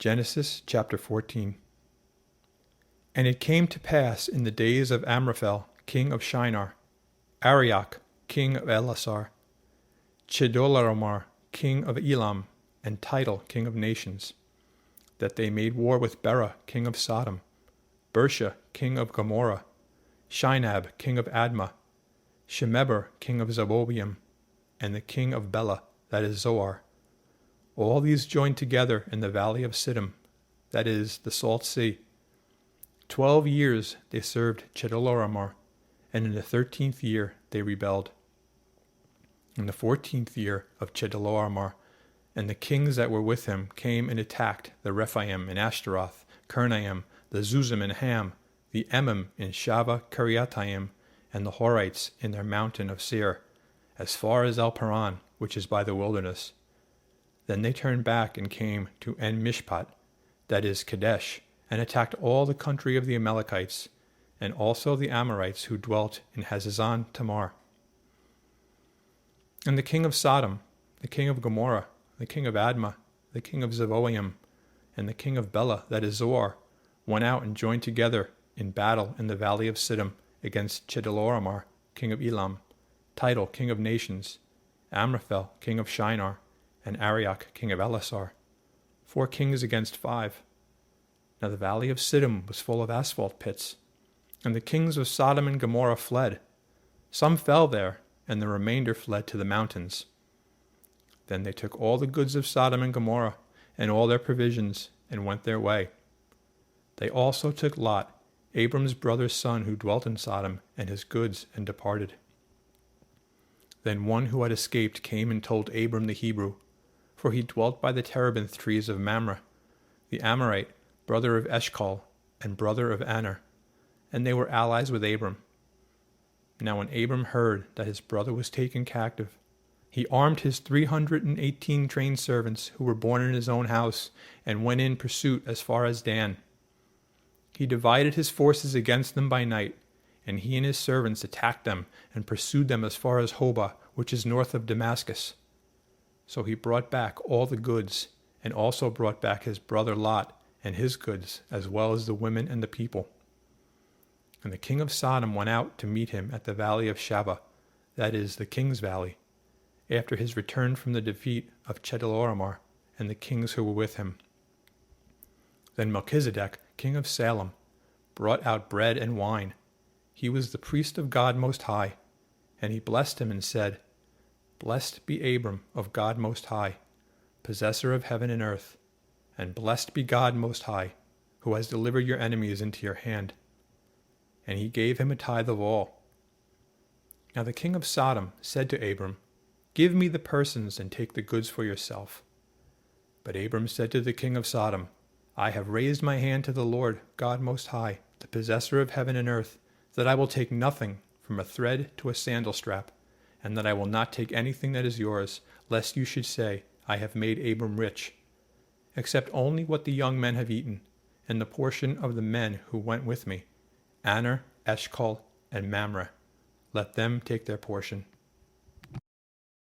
Genesis chapter 14. And it came to pass in the days of Amraphel, king of Shinar, Arioch, king of Elasar, Chedorlaomer, king of Elam, and Tidal, king of nations, that they made war with Bera, king of Sodom, Bersha, king of Gomorrah, Shinab, king of Admah, Shemeber, king of Zeboiim, and the king of Bela, that is Zoar. All these joined together in the valley of Siddim, that is, the Salt Sea. 12 years they served Chedorlaomer, and in the 13th year they rebelled. In the 14th year of Chedorlaomer, and the kings that were with him came and attacked the Rephaim in Ashtaroth, Karnaim, the Zuzim in Ham, the Emim in Shava Kiriataim, and the Horites in their mountain of Seir, as far as El Paran, which is by the wilderness. Then they turned back and came to En Mishpat, that is Kadesh, and attacked all the country of the Amalekites, and also the Amorites who dwelt in Hazazon Tamar. And the king of Sodom, the king of Gomorrah, the king of Admah, the king of Zeboiim, and the king of Bela, that is Zoar, went out and joined together in battle in the valley of Siddim against Chedorlaomer, king of Elam, Tidal, king of nations, Amraphel, king of Shinar, and Arioch, king of Elasar, 4 kings against 5. Now the valley of Siddim was full of asphalt pits, and the kings of Sodom and Gomorrah fled. Some fell there, and the remainder fled to the mountains. Then they took all the goods of Sodom and Gomorrah, and all their provisions, and went their way. They also took Lot, Abram's brother's son who dwelt in Sodom, and his goods, and departed. Then one who had escaped came and told Abram the Hebrew, for he dwelt by the terebinth trees of Mamre, the Amorite, brother of Eshcol, and brother of Aner, and they were allies with Abram. Now when Abram heard that his brother was taken captive, he armed his 318 trained servants who were born in his own house, and went in pursuit as far as Dan. He divided his forces against them by night, and he and his servants attacked them and pursued them as far as Hobah, which is north of Damascus. So he brought back all the goods, and also brought back his brother Lot and his goods, as well as the women and the people. And the king of Sodom went out to meet him at the valley of Shaveh, that is, the king's valley, after his return from the defeat of Chedorlaomer and the kings who were with him. Then Melchizedek, king of Salem, brought out bread and wine. He was the priest of God Most High, and he blessed him and said, Blessed be Abram of God Most High, possessor of heaven and earth, and blessed be God Most High, who has delivered your enemies into your hand. And he gave him a tithe of all. Now the king of Sodom said to Abram, Give me the persons and take the goods for yourself. But Abram said to the king of Sodom, I have raised my hand to the Lord, God Most High, the possessor of heaven and earth, that I will take nothing from a thread to a sandal strap, and that I will not take anything that is yours, lest you should say, I have made Abram rich, except only what the young men have eaten, and the portion of the men who went with me, Aner, Eshcol, and Mamre. Let them take their portion.